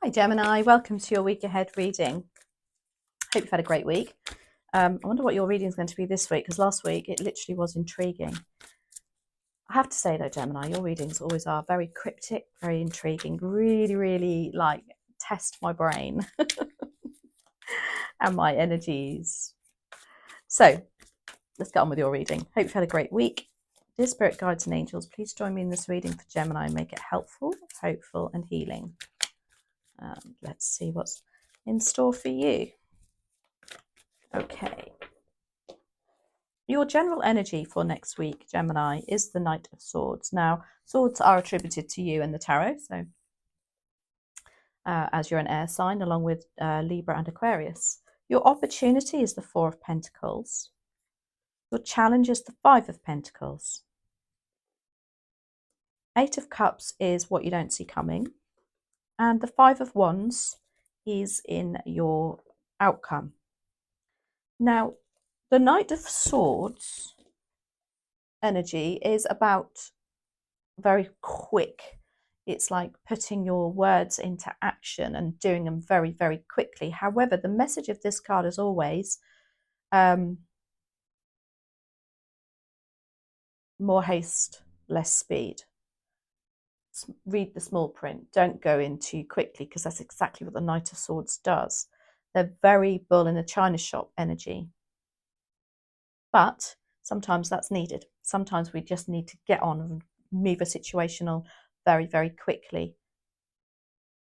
Hi Gemini, welcome to your week ahead reading. Hope you've had a great week. I wonder what your reading is going to be this week, because last week it literally was intriguing. I have to say though, Gemini, your readings always are very cryptic, very intriguing, really like test my brain and my energies. So let's get on with your reading. Hope you've had a great week. Dear Spirit Guides and Angels, please join me in this reading for Gemini and make it helpful, hopeful and healing. Let's see what's in store for you. Okay. Your general energy for next week, Gemini, is the Knight of Swords. Now, swords are attributed to you in the tarot, so as you're an air sign, along with Libra and Aquarius. Your opportunity is the Four of Pentacles. Your challenge is the Five of Pentacles. Eight of Cups is what you don't see coming. And the Five of Wands is in your outcome. Now, the Knight of Swords energy is about very quick. It's like putting your words into action and doing them very quickly. However, the message of this card is always more haste, less speed. Read the small print. Don't go in too quickly, because that's exactly what the Knight of Swords does. They're very bull in a china shop energy. But sometimes that's needed. Sometimes we just need to get on and move a situational very quickly.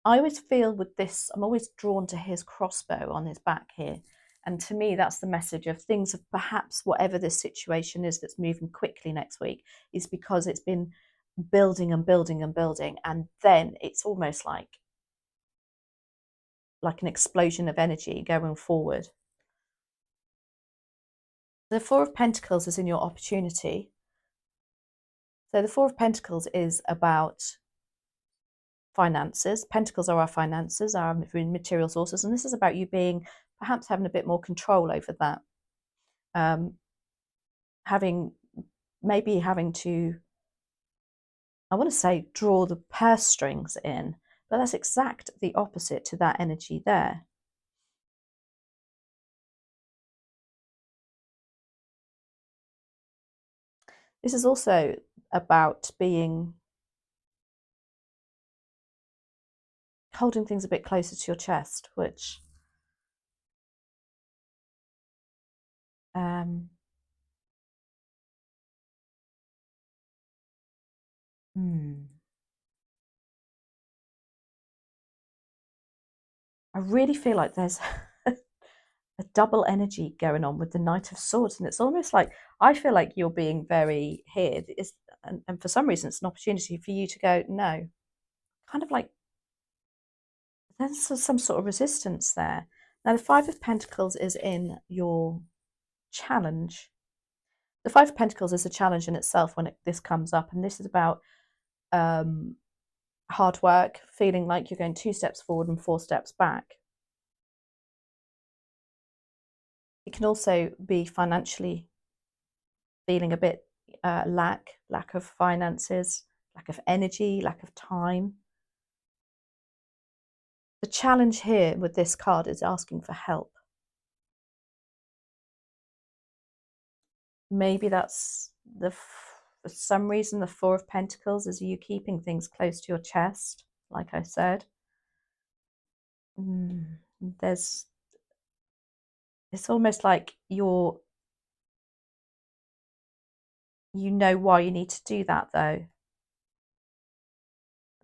I always feel with this, I'm always drawn to his crossbow on his back here. And to me, that's the message of things of perhaps whatever this situation is that's moving quickly next week is because it's been building and building and building. And then it's almost like an explosion of energy going forward. The Four of Pentacles is in your opportunity. So the Four of Pentacles is about finances. Pentacles are our finances, our material sources, and this is about you being perhaps having a bit more control over that. Maybe having to, I want to say, draw the purse strings in, but that's exact the opposite to that energy there. This is also about holding things a bit closer to your chest, which I really feel like there's a double energy going on with the Knight of Swords, and it's almost like I feel like you're being very here, and for some reason it's an opportunity for you to go, no, kind of like there's some sort of resistance there. Now the Five of Pentacles is in your challenge. The Five of Pentacles is a challenge in itself when this comes up, and this is about hard work, feeling like you're going 2 steps forward and 4 steps back. It can also be financially feeling a bit lack of finances, lack of energy, lack of time. The challenge here with this card is asking for help. Maybe that's for some reason the Four of Pentacles is you keeping things close to your chest, like I said. It's almost like you know why you need to do that though.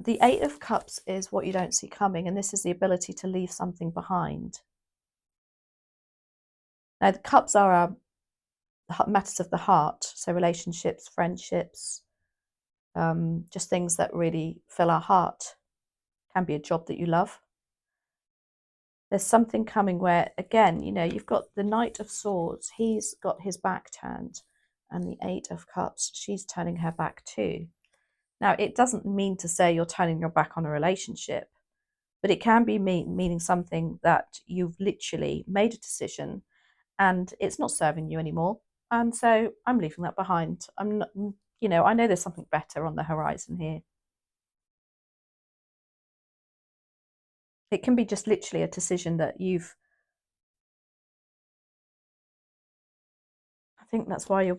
The Eight of Cups is what you don't see coming, and this is the ability to leave something behind. Now the cups are matters of the heart, so relationships, friendships, just things that really fill our heart. Can be a job that you love. There's something coming where, again, you've got the Knight of Swords, he's got his back turned, and the Eight of Cups, she's turning her back too. Now, it doesn't mean to say you're turning your back on a relationship, but it can be meaning something that you've literally made a decision and it's not serving you anymore. And so I'm leaving that behind. I'm not, I know there's something better on the horizon here. It can be just literally a decision that you've, I think that's why you're,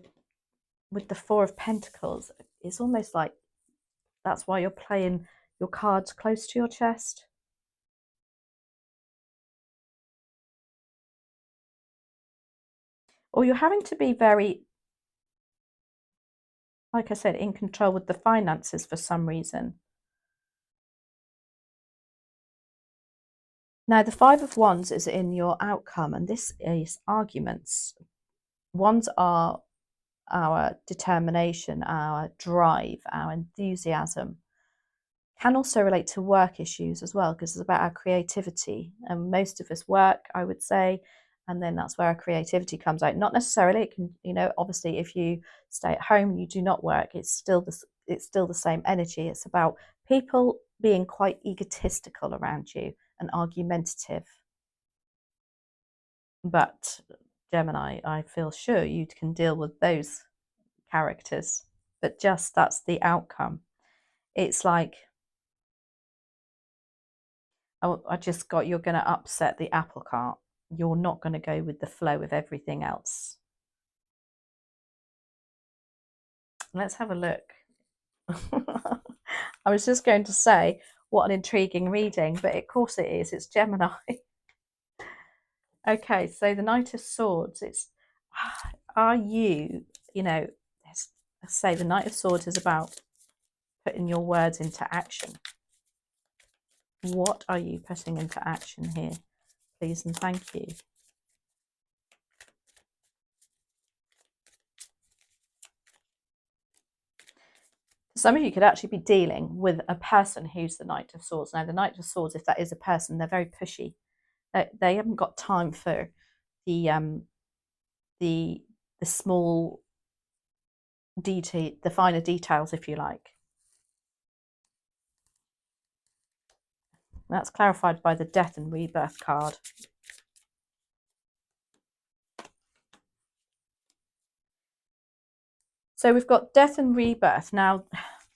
with the Four of Pentacles, it's almost like that's why you're playing your cards close to your chest. Or you're having to be very, like I said, in control with the finances for some reason. Now, the Five of Wands is in your outcome, and this is arguments. Wands are our determination, our drive, our enthusiasm. Can also relate to work issues as well, because it's about our creativity. And most of us work, I would say, and then that's where our creativity comes out. Not necessarily, it can, obviously if you stay at home and you do not work, it's still the same energy. It's about people being quite egotistical around you and argumentative. But Gemini, I feel sure you can deal with those characters, but just that's the outcome. It's like, oh, I just got, you're going to upset the apple cart. You're not going to go with the flow of everything else. Let's have a look. I was just going to say, what an intriguing reading, but of course it is. It's Gemini. Okay, so the Knight of Swords. It's, are you, let's say the Knight of Swords is about putting your words into action. What are you putting into action here? Please and thank you. Some of you could actually be dealing with a person who's the Knight of Swords. Now, the Knight of Swords, if that is a person, they're very pushy. They haven't got time for the small detail, the finer details, if you like. That's clarified by the Death and Rebirth card. So we've got Death and Rebirth. Now,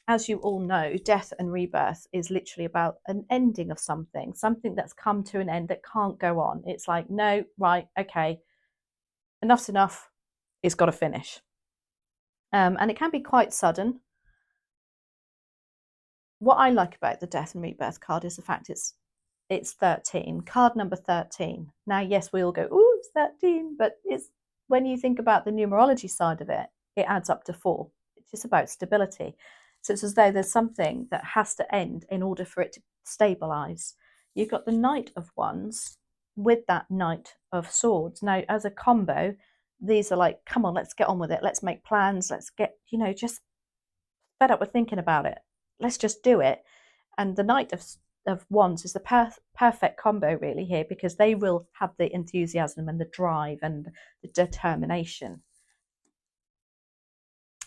as you all know, death and rebirth is literally about an ending of something that's come to an end that can't go on. It's like, no, right, okay, enough's enough. It's got to finish. And it can be quite sudden. What I like about the Death and Rebirth card is the fact it's 13, card number 13. Now, yes, we all go, ooh, it's 13, but it's, when you think about the numerology side of it, it adds up to 4. It's just about stability. So it's as though there's something that has to end in order for it to stabilize. You've got the Knight of Wands with that Knight of Swords. Now, as a combo, these are like, come on, let's get on with it. Let's make plans. Let's get, just fed up with thinking about it. Let's just do it. And the Knight of Wands is the perfect combo really here, because they will have the enthusiasm and the drive and the determination.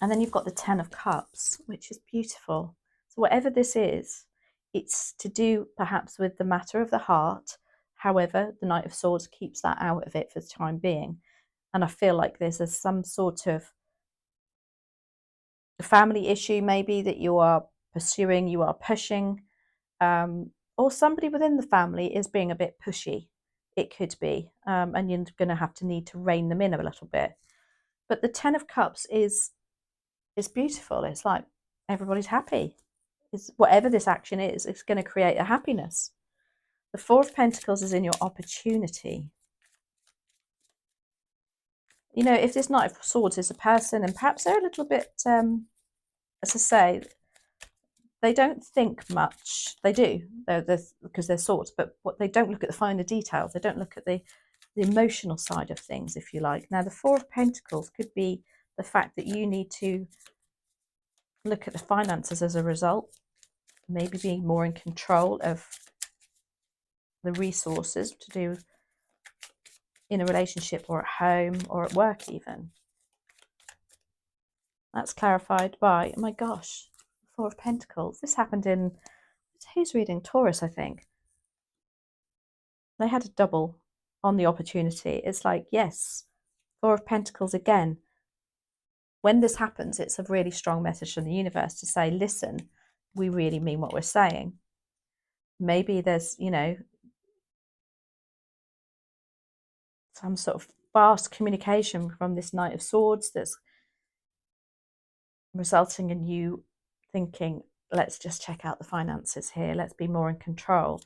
And then you've got the Ten of Cups, which is beautiful. So whatever this is, it's to do perhaps with the matter of the heart. However, the Knight of Swords keeps that out of it for the time being. And I feel like there's some sort of family issue maybe that you are pursuing, you are pushing, or somebody within the family is being a bit pushy. It could be, and you're going to need to rein them in a little bit. But the Ten of Cups is beautiful. It's like everybody's happy. It's whatever this action is, it's going to create a happiness. The Four of Pentacles is in your opportunity. If this Knight of Swords is a person, and perhaps they're a little bit, as I say, they don't think much. They do, because they're swords, but what they don't look at the finer details. They don't look at the emotional side of things, if you like. Now, the Four of Pentacles could be the fact that you need to look at the finances as a result, maybe being more in control of the resources to do in a relationship or at home or at work even. That's clarified by, oh my gosh, Four of Pentacles. This happened in, who's reading? Taurus, I think. They had a double on the opportunity. It's like, yes, Four of Pentacles again. When this happens, it's a really strong message from the universe to say, listen, we really mean what we're saying. Maybe there's, some sort of fast communication from this Knight of Swords that's resulting in you thinking, let's just check out the finances here. Let's be more in control.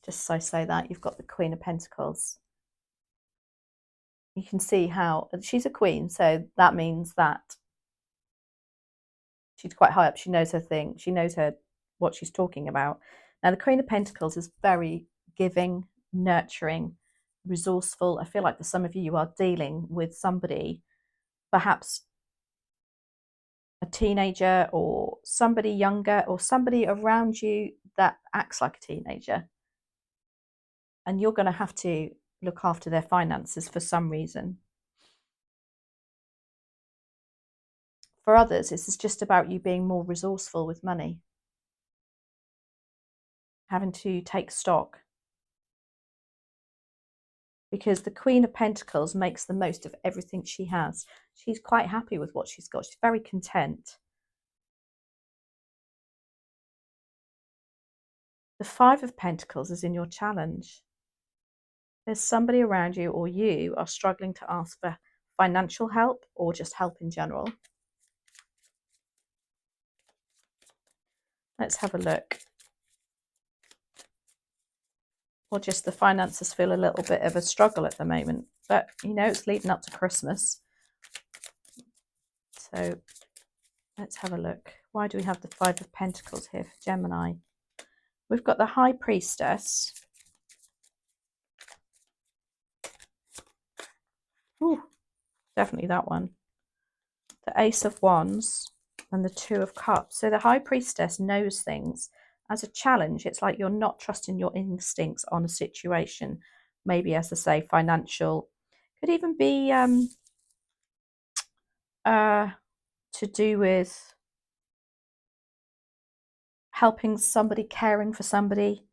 Just so I say that, you've got the Queen of Pentacles. You can see how she's a queen, so that means that she's quite high up. She knows her thing. She knows what she's talking about. Now, the Queen of Pentacles is very giving, nurturing, resourceful. I feel like for some of you, you are dealing with somebody, perhaps a teenager or somebody younger or somebody around you that acts like a teenager. And you're going to have to look after their finances for some reason. For others, this is just about you being more resourceful with money, having to take stock. Because the Queen of Pentacles makes the most of everything she has. She's quite happy with what she's got. She's very content. The Five of Pentacles is in your challenge. There's somebody around you, or you are struggling to ask for financial help or just help in general. Let's have a look. Or just the finances feel a little bit of a struggle at the moment. But, you know, it's leading up to Christmas. So let's have a look. Why do we have the Five of Pentacles here for Gemini? We've got the High Priestess. Ooh, definitely that one. The Ace of Wands and the Two of Cups. So the High Priestess knows things. As a challenge, it's like you're not trusting your instincts on a situation. Maybe, as I say, financial. Could even be to do with helping somebody, caring for somebody.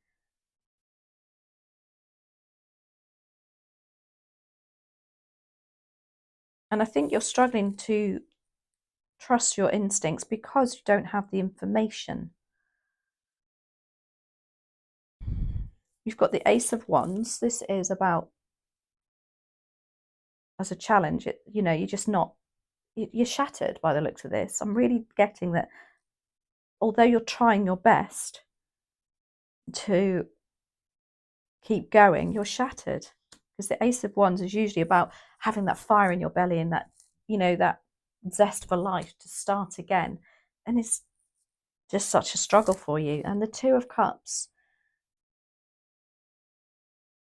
And I think you're struggling to trust your instincts because you don't have the information. You've got the Ace of Wands. This is about, as a challenge, you know, you're just not, you're shattered by the looks of this. I'm really getting that although you're trying your best to keep going, you're shattered. Because the Ace of Wands is usually about having that fire in your belly and that, you know, that zest for life to start again. And it's just such a struggle for you. And the Two of Cups,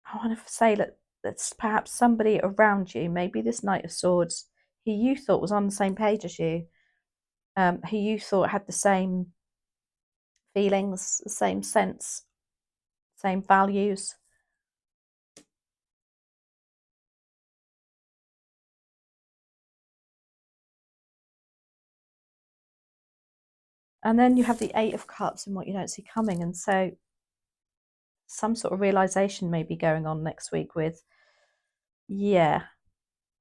I want to say that that's perhaps somebody around you, maybe this Knight of Swords, who you thought was on the same page as you, who you thought had the same feelings, the same sense, same values. And then you have the Eight of Cups and what you don't see coming. And so some sort of realization may be going on next week with, yeah,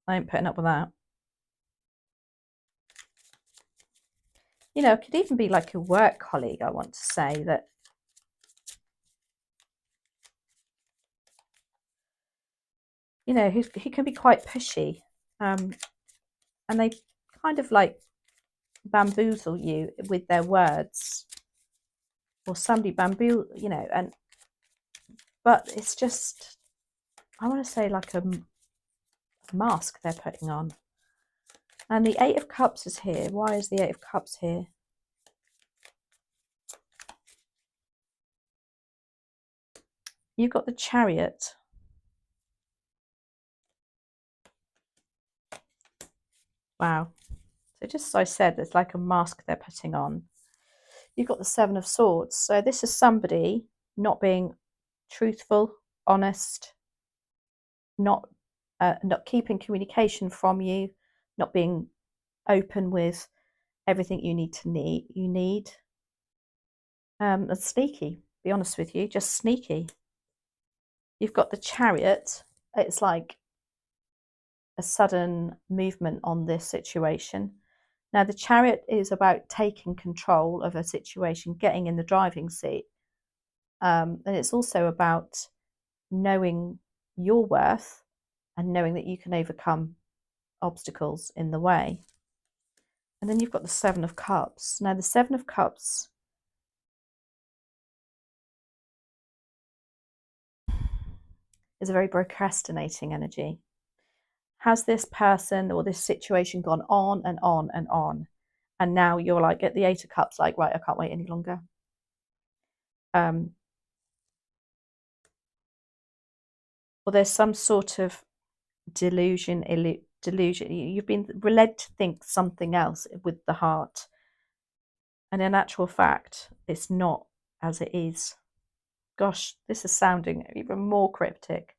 I ain't putting up with that. You know, it could even be like a work colleague, I want to say, that you know, who can be quite pushy. And they kind of like bamboozle you with their words. Or somebody you know, but it's just, I want to say like a mask they're putting on. And the Eight of Cups is here. Why is the Eight of Cups here? You've got the Chariot. Wow. So just as I said, it's like a mask they're putting on. You've got the Seven of Swords. So this is somebody not being truthful, honest, not keeping communication from you, not being open with everything you need. And sneaky, be honest with you, just sneaky. You've got the Chariot. It's like a sudden movement on this situation. Now, the Chariot is about taking control of a situation, getting in the driving seat. And it's also about knowing your worth and knowing that you can overcome obstacles in the way. And then you've got the Seven of Cups. Now, the Seven of Cups is a very procrastinating energy. Has this person or this situation gone on and on and on? And now you're like at the Eight of Cups, like, right, I can't wait any longer. Or there's some sort of delusion. You've been led to think something else with the heart. And in actual fact, it's not as it is. Gosh, this is sounding even more cryptic.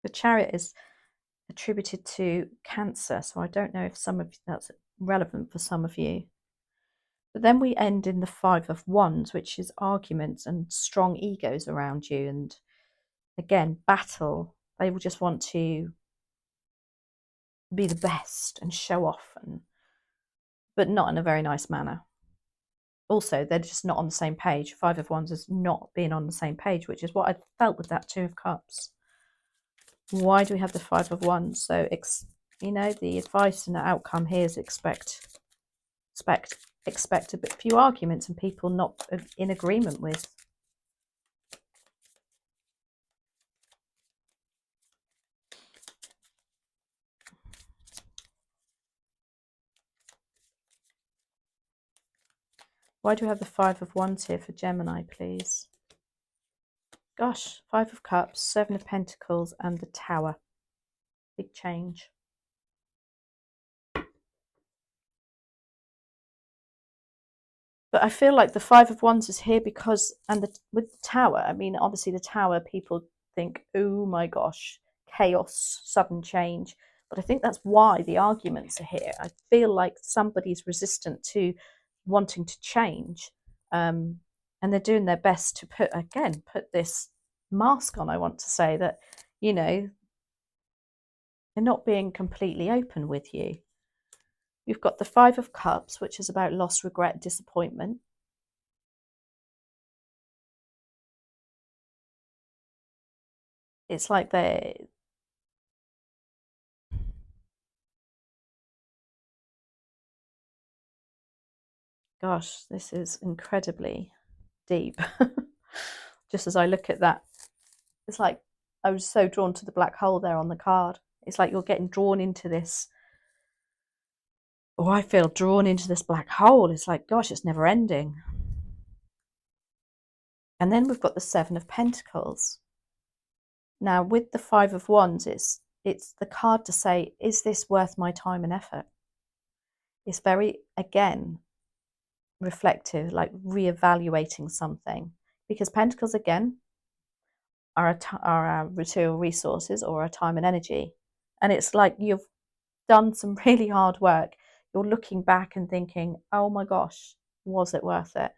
The Chariot is attributed to Cancer, so I don't know if that's relevant for some of you. But then we end in the Five of Wands, which is arguments and strong egos around you. And again, battle. They will just want to be the best and show off, but not in a very nice manner. Also, they're just not on the same page. Five of Wands is not being on the same page, which is what I felt with that Two of Cups. Why do we have the Five of Wands? So, the advice and the outcome here is expect a few arguments and people not in agreement with. Why do we have the Five of Wands here for Gemini, please? Gosh, Five of Cups, Seven of Pentacles, and the Tower. Big change. But I feel like the Five of Wands is here because, with the Tower, I mean, obviously the Tower, people think, oh my gosh, chaos, sudden change. But I think that's why the arguments are here. I feel like somebody's resistant to wanting to change. And they're doing their best to put this mask on, I want to say, that, they're not being completely open with you. You've got the Five of Cups, which is about loss, regret, disappointment. It's like gosh, this is incredibly deep. Just as I look at that, it's like I was so drawn to the black hole there on the card. It's like you're getting drawn into this. Oh, I feel drawn into this black hole. It's like, gosh, it's never ending. And then we've got the Seven of Pentacles. Now, with the Five of Wands, it's the card to say, is this worth my time and effort? It's very, again, reflective, like reevaluating something. Because Pentacles, again, are our material resources or our time and energy. And it's like you've done some really hard work. You're looking back and thinking, oh my gosh, was it worth it?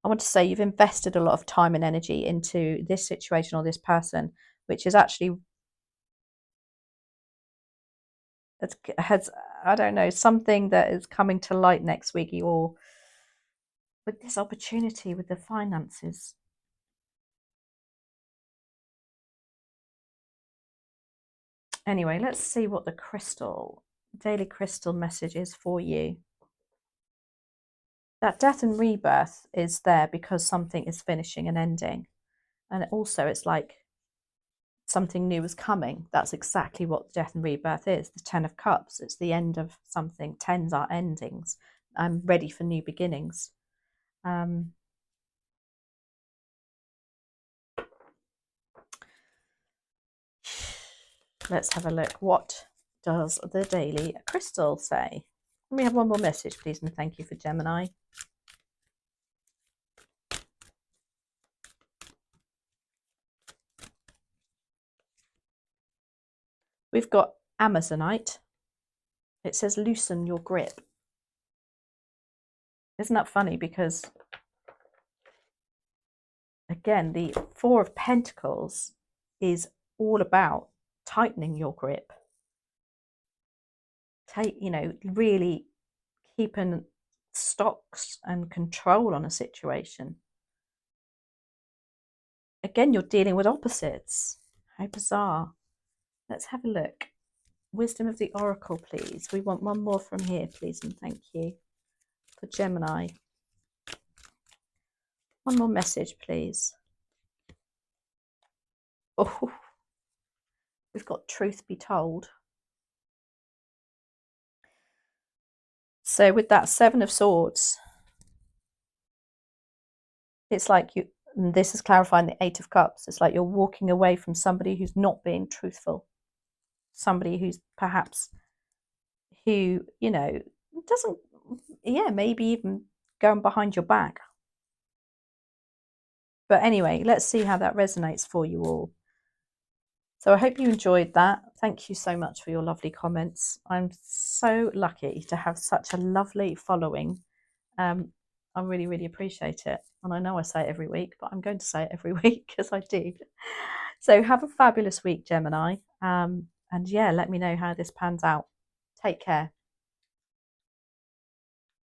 I want to say you've invested a lot of time and energy into this situation or this person, which is actually, I don't know, something that is coming to light next week, or with this opportunity with the finances. Anyway, let's see what the daily crystal message is for you. That death and rebirth is there because something is finishing and ending. And also it's like something new is coming. That's exactly what death and rebirth is. The Ten of Cups, it's the end of something. Tens are endings. I'm ready for new beginnings. Let's have a look. What does the daily crystal say? Let me have one more message, please, and thank you for Gemini. We've got Amazonite, It says loosen your grip. Isn't that funny? Because again, the Four of Pentacles is all about tightening your grip. Really keeping stocks and control on a situation. Again, you're dealing with opposites. How bizarre. Let's have a look. Wisdom of the Oracle, please. We want one more from here, please, and thank you. For Gemini. One more message, please. Oh, we've got truth be told. So with that Seven of Swords, it's like you, and this is clarifying the Eight of Cups, it's like you're walking away from somebody who's not being truthful. Somebody who's perhaps, who, doesn't, maybe even going behind your back. But anyway, let's see how that resonates for you all. So I hope you enjoyed that. Thank you so much for your lovely comments. I'm so lucky to have such a lovely following. I really, really appreciate it. And I know I say it every week, but I'm going to say it every week because I do. So have a fabulous week, Gemini. And yeah, let me know how this pans out. Take care.